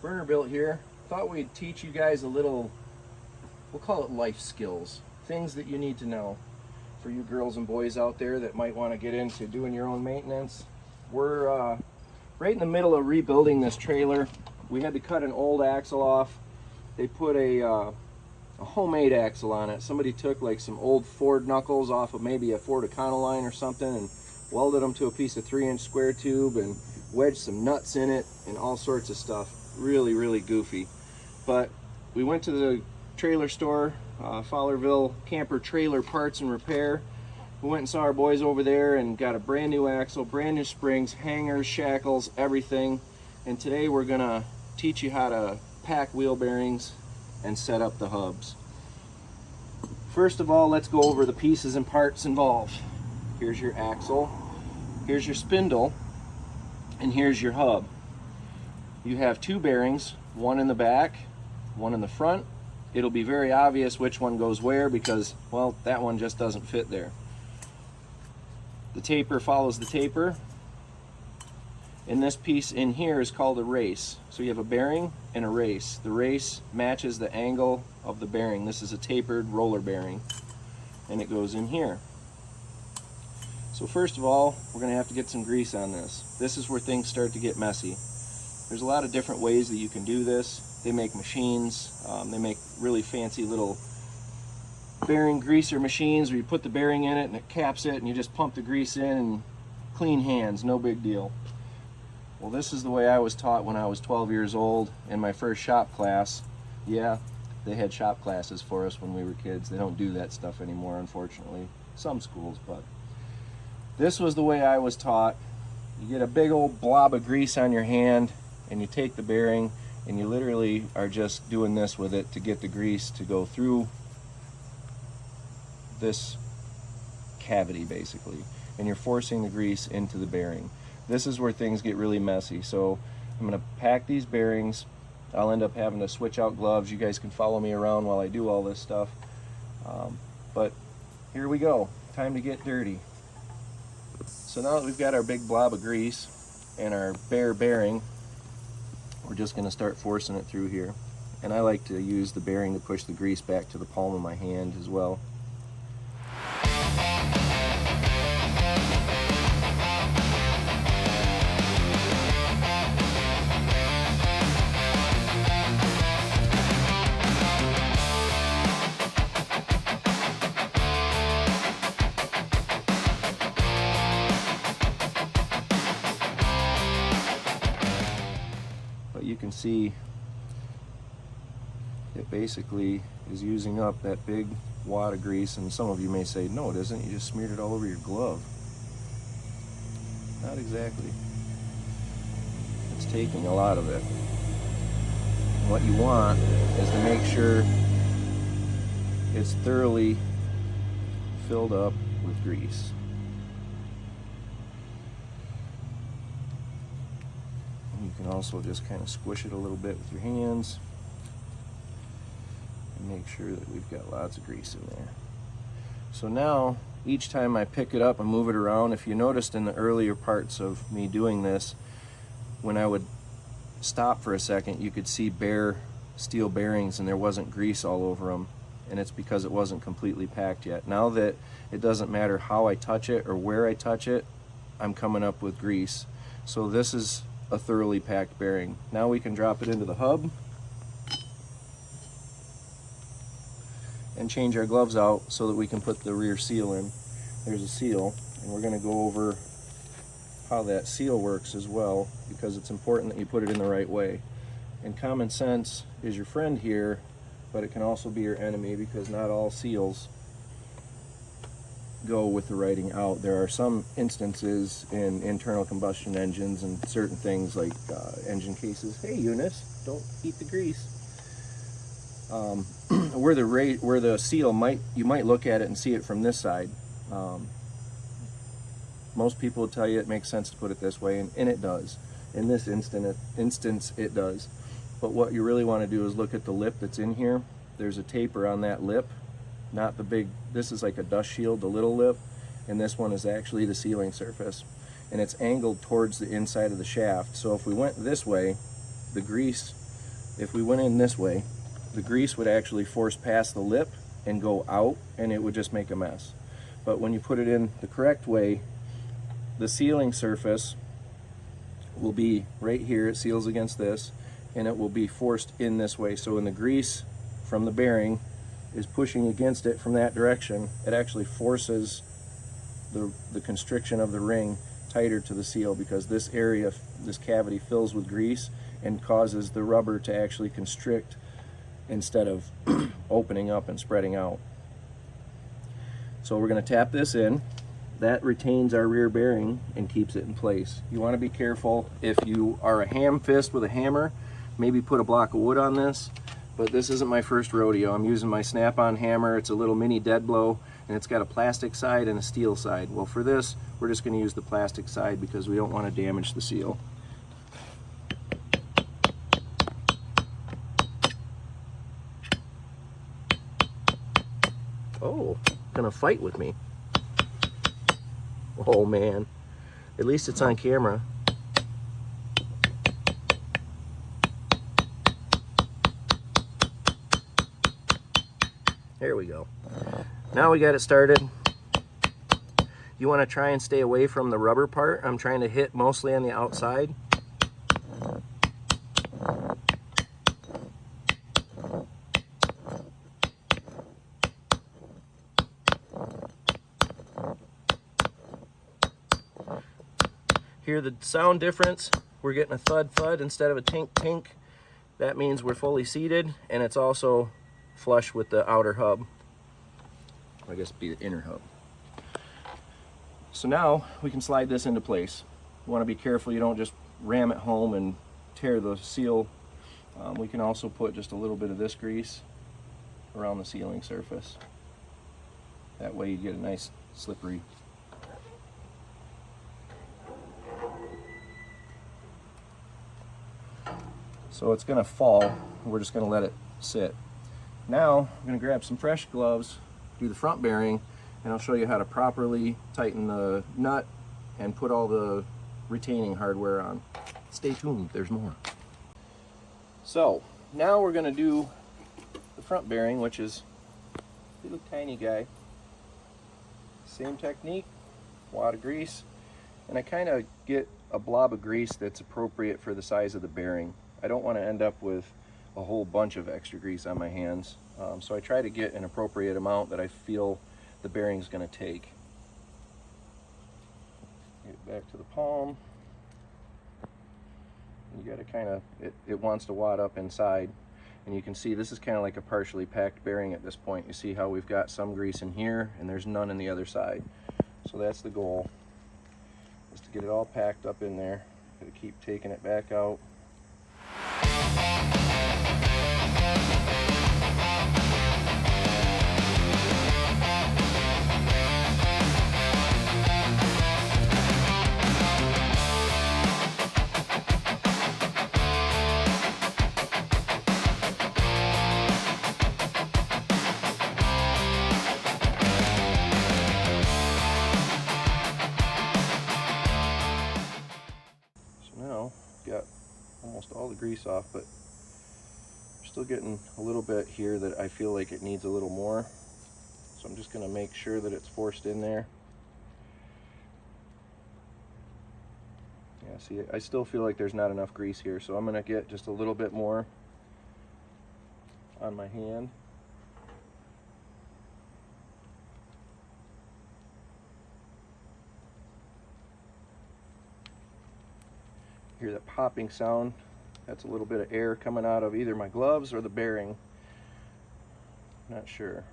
Burnerbilt here. Thought we'd teach you guys a little, we'll call it life skills, things that you need to know for you girls and boys out there that might want to get into doing your own maintenance. We're right in the middle of rebuilding this trailer. We had to cut an old axle off. They put a homemade axle on it. Somebody took like some old Ford knuckles off of maybe a Ford Econoline or something and welded them to a piece of 3-inch square tube and wedged some nuts in it and all sorts of stuff. Really goofy. But we went to the trailer store, Fowlerville Camper Trailer Parts and Repair. We went and saw our boys over there and got a brand new axle, brand new springs, hangers, shackles, everything. And today we're gonna teach you how to pack wheel bearings and set up the hubs. First of all, let's go over the pieces and parts involved. Here's your axle, here's your spindle, and here's your hub. You have two bearings, one in the back, one in the front. It'll be very obvious which one goes where because, well, that one just doesn't fit there. The taper follows the taper. And this piece in here is called a race. So you have a bearing and a race. The race matches the angle of the bearing. This is a tapered roller bearing, and it goes in here. So first of all, we're gonna have to get some grease on this. This is where things start to get messy. There's a lot of different ways that you can do this. They make machines. They make really fancy little bearing greaser machines where you put the bearing in it and it caps it and you just pump the grease in and clean hands, no big deal. Well, this is the way I was taught when I was 12 years old in my first shop class. Yeah, they had shop classes for us when we were kids. They don't do that stuff anymore, unfortunately. Some schools, but this was the way I was taught. You get a big old blob of grease on your hand and you take the bearing and you literally are just doing this with it to get the grease to go through this cavity basically, and you're forcing the grease into the bearing. This is where things get really messy. So I'm going to pack these bearings. I'll end up having to switch out gloves. You guys can follow me around while I do all this stuff. But here we go. Time to get dirty. So now that we've got our big blob of grease and our bare bearing, we're just going to start forcing it through here. And I like to use the bearing to push the grease back to the palm of my hand as well. You can see it basically is using up that big wad of grease, and some of you may say, no it isn't, you just smeared it all over your glove. Not exactly. It's taking a lot of it. And what you want is to make sure it's thoroughly filled up with grease. You can also just kind of squish it a little bit with your hands and make sure that we've got lots of grease in there. So now, each time I pick it up and move it around, if you noticed in the earlier parts of me doing this, when I would stop for a second, you could see bare steel bearings and there wasn't grease all over them, and it's because it wasn't completely packed yet. Now that it doesn't matter how I touch it or where I touch it, I'm coming up with grease. So this is a thoroughly packed bearing. Now we can drop it into the hub and change our gloves out so that we can put the rear seal in. There's a seal, and we're going to go over how that seal works as well, because it's important that you put it in the right way. And common sense is your friend here, but it can also be your enemy, because not all seals go with the writing out. There are some instances in internal combustion engines and certain things like engine cases. Hey Eunice, don't eat the grease. Where the seal you might look at it and see it from this side. Most people will tell you it makes sense to put it this way, and it does. In this instance, it does. But what you really want to do is look at the lip that's in here. There's a taper on that lip. Not the big, this is like a dust shield, the little lip, and this one is actually the sealing surface. And it's angled towards the inside of the shaft. So if we went this way, the grease if we went in this way, the grease would actually force past the lip and go out, and it would just make a mess. But when you put it in the correct way, the sealing surface will be right here. It seals against this, and it will be forced in this way. So when the grease from the bearing is pushing against it from that direction, it actually forces the constriction of the ring tighter to the seal, because this area, this cavity, fills with grease and causes the rubber to actually constrict instead of opening up and spreading out. So we're going to tap this in. That retains our rear bearing and keeps it in place. You want to be careful. If you are a ham fist with a hammer, maybe put a block of wood on this, but this isn't my first rodeo. I'm using my Snap-on hammer. It's a little mini dead blow, and it's got a plastic side and a steel side. Well, for this, we're just going to use the plastic side because we don't want to damage the seal. Oh, gonna fight with me. Oh man, at least it's on camera. There we go. Now we got it started. You want to try and stay away from the rubber part. I'm trying to hit mostly on the outside. Hear the sound difference? We're getting a thud thud instead of a tink tink. That means we're fully seated, and it's also flush with the outer hub. I guess it'd be the inner hub. So now we can slide this into place. You want to be careful you don't just ram it home and tear the seal. We can also put just a little bit of this grease around the sealing surface. That way you get a nice slippery. So it's going to fall. We're just going to let it sit. Now I'm going to grab some fresh gloves, do the front bearing, and I'll show you how to properly tighten the nut and put all the retaining hardware on. Stay tuned, there's more. So now we're going to do the front bearing, which is a little tiny guy. Same technique, wad of grease, and I kind of get a blob of grease that's appropriate for the size of the bearing. I don't want to end up with a whole bunch of extra grease on my hands, so I try to get an appropriate amount that I feel the bearing's going to take. Get it back to the palm. You got to kind of, it wants to wad up inside, and you can see this is kind of like a partially packed bearing at this point. You see how we've got some grease in here and there's none in the other side. So that's the goal, is to get it all packed up in there. Got to keep taking it back out. Got almost all the grease off, but I'm still getting a little bit here that I feel like it needs a little more. So I'm just going to make sure that it's forced in there. Yeah, see, I still feel like there's not enough grease here, so I'm going to get just a little bit more on my hand. Hear that popping sound? That's a little bit of air coming out of either my gloves or the bearing. Not sure.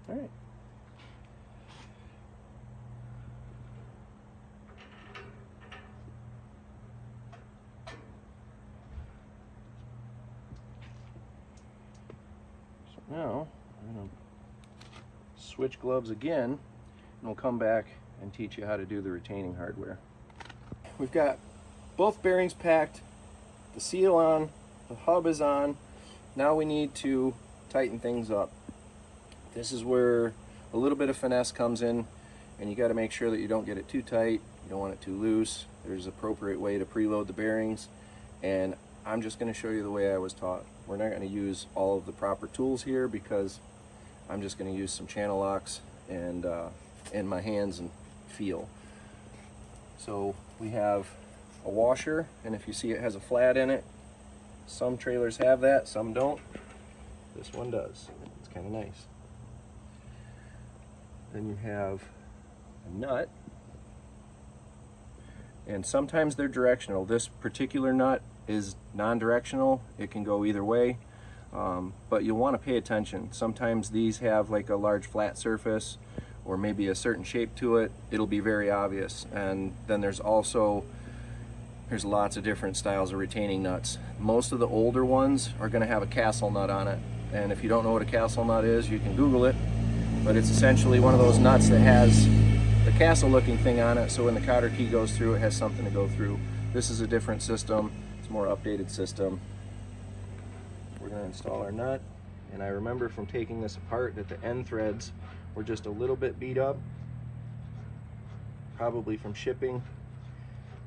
All right. So now I'm going to switch gloves again. And we'll come back and teach you how to do the retaining hardware. We've got both bearings packed, the seal on, the hub is on. Now we need to tighten things up. This is where a little bit of finesse comes in, and you got to make sure that you don't get it too tight You don't want it too loose. There's an appropriate way to preload the bearings, and I'm just going to show you the way I was taught. We're not going to use all of the proper tools here because I'm just going to use some channel locks and in my hands and feel. So we have a washer, and if you see it has a flat in it, some trailers have that, some don't. This one does. It's kind of nice. Then you have a nut, and sometimes they're directional. This particular nut is non-directional. It can go either way, but you'll want to pay attention. Sometimes these have like a large flat surface or maybe a certain shape to it. It'll be very obvious. And then there's lots of different styles of retaining nuts. Most of the older ones are going to have a castle nut on it, and if you don't know what a castle nut is, you can Google it, but it's essentially one of those nuts that has the castle looking thing on it, so when the cotter key goes through, it has something to go through. This is a different system. It's a more updated system. We're going to install our nut, and I remember from taking this apart that the end threads were just a little bit beat up, probably from shipping.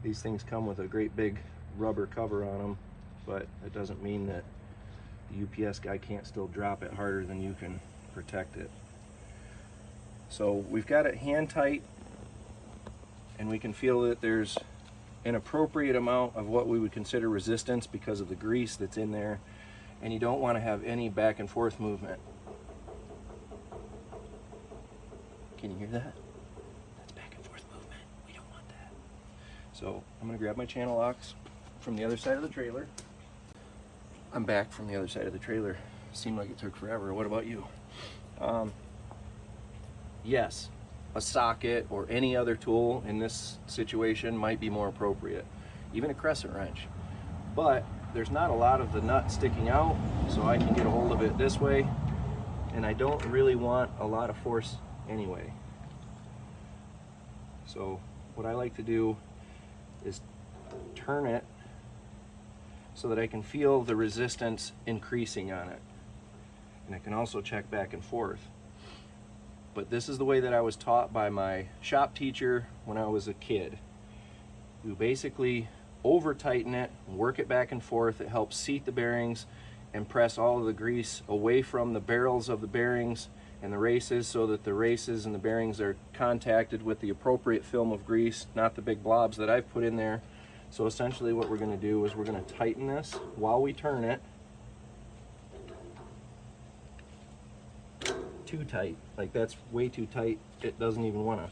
These things come with a great big rubber cover on them, but it doesn't mean that the UPS guy can't still drop it harder than you can protect it. So we've got it hand tight, and we can feel that there's an appropriate amount of what we would consider resistance because of the grease that's in there, and you don't want to have any back and forth movement. Can you hear that? That's back and forth movement. We don't want that. So I'm going to grab my channel locks from the other side of the trailer. I'm back from the other side of the trailer. Seemed like it took forever. What about you? Yes, a socket or any other tool in this situation might be more appropriate, even a crescent wrench. But there's not a lot of the nut sticking out, so I can get a hold of it this way, and I don't really want a lot of force anyway. So what I like to do is turn it so that I can feel the resistance increasing on it, and I can also check back and forth. But this is the way that I was taught by my shop teacher when I was a kid. You basically over tighten it, work it back and forth. It helps seat the bearings and press all of the grease away from the barrels of the bearings and the races, so that the races and the bearings are contacted with the appropriate film of grease, not the big blobs that I've put in there. So essentially what we're going to do is we're going to tighten this while we turn it. Too tight, like that's way too tight. It doesn't even want to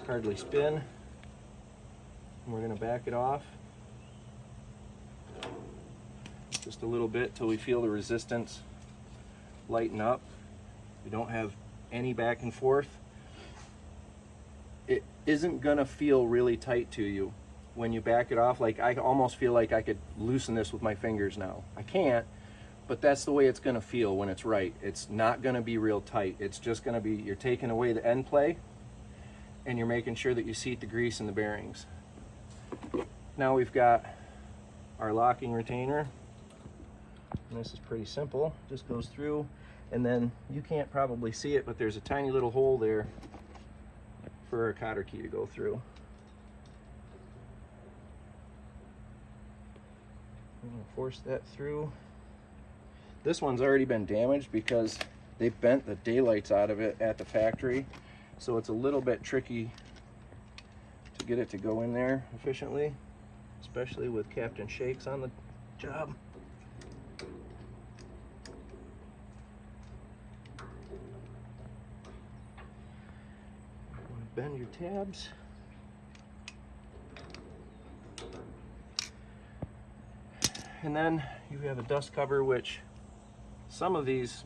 hardly spin. And we're going to back it off just a little bit till we feel the resistance lighten up. We don't have any back and forth. It isn't going to feel really tight to you when you back it off. Like I almost feel like I could loosen this with my fingers now. I can't, but that's the way it's going to feel when it's right. It's not going to be real tight. It's just going to be, you're taking away the end play and you're making sure that you seat the grease in the bearings. Now we've got our locking retainer, and this is pretty simple. Just goes through, and then you can't probably see it, but there's a tiny little hole there for our cotter key to go through. I'm going to force that through. This one's already been damaged because they bent the daylights out of it at the factory, so it's a little bit tricky to get it to go in there efficiently, especially with Captain Shakes on the job. Bend your tabs. And then you have a dust cover, which some of these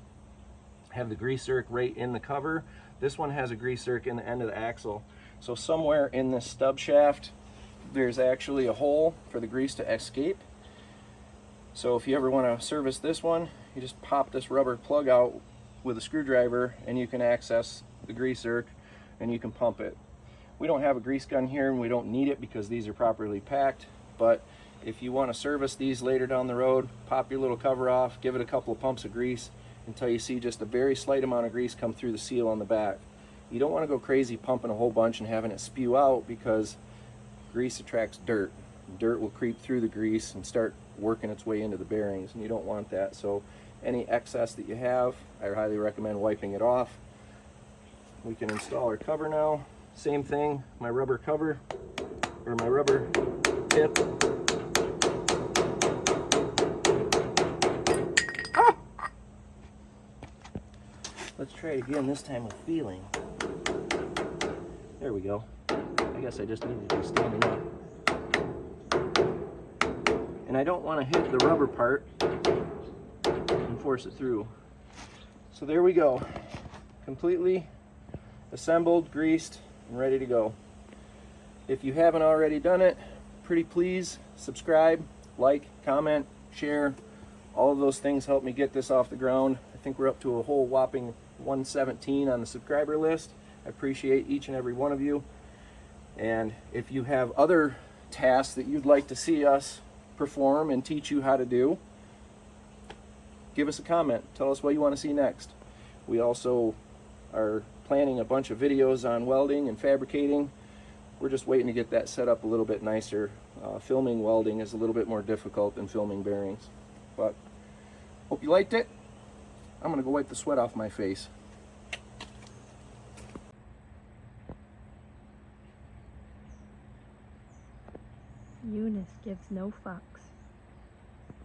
have the grease zerk right in the cover. This one has a grease zerk in the end of the axle. So somewhere in this stub shaft, there's actually a hole for the grease to escape. So if you ever want to service this one, you just pop this rubber plug out with a screwdriver and you can access the grease zerk and you can pump it. We don't have a grease gun here and we don't need it because these are properly packed, but if you want to service these later down the road, pop your little cover off, give it a couple of pumps of grease until you see just a very slight amount of grease come through the seal on the back. You don't want to go crazy pumping a whole bunch and having it spew out, because grease attracts dirt. Dirt will creep through the grease and start working its way into the bearings, and you don't want that. So any excess that you have, I highly recommend wiping it off. We can install our cover now. Same thing, my rubber cover, or my rubber tip. Ah! Let's try it again, this time with feeling. There we go. I guess I just needed to be standing up. And I don't want to hit the rubber part and force it through. So there we go. Completely assembled, greased, and ready to go. If you haven't already done it, pretty please subscribe, like, comment, share. All of those things help me get this off the ground. I think we're up to a whole whopping 117 on the subscriber list. I appreciate each and every one of you. And if you have other tasks that you'd like to see us perform and teach you how to do, give us a comment. Tell us what you want to see next. We also are planning a bunch of videos on welding and fabricating. We're just waiting to get that set up a little bit nicer. Filming welding is a little bit more difficult than filming bearings. But hope you liked it. I'm gonna go wipe the sweat off my face. Eunice gives no fucks.